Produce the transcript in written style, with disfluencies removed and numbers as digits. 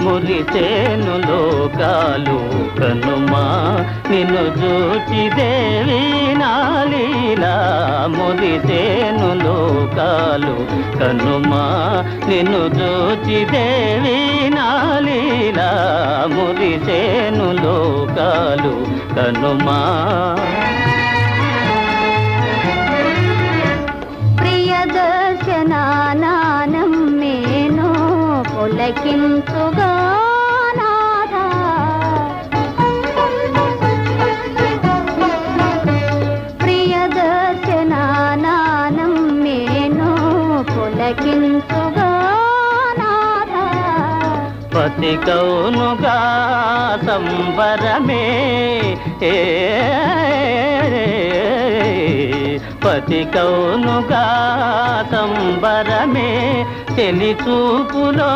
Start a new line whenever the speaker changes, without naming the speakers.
మురిసేను లోకాలు కనుమా నిన్ను చూచి దేవి నాలీలా మురిసేను లోకాలు కనుమా నిన్ను చూచి దేవి నాలీలా మురిసేను లోకాలు కనుమా
ప్రియదర్శనానం మేను పులకించుగా నాథా ప్రియదర్శనానం మేను పులకించుగా నాథా
పతికౌనుగా సంబరమే పతికౌనుగా సంబరమే చెలి చూపులో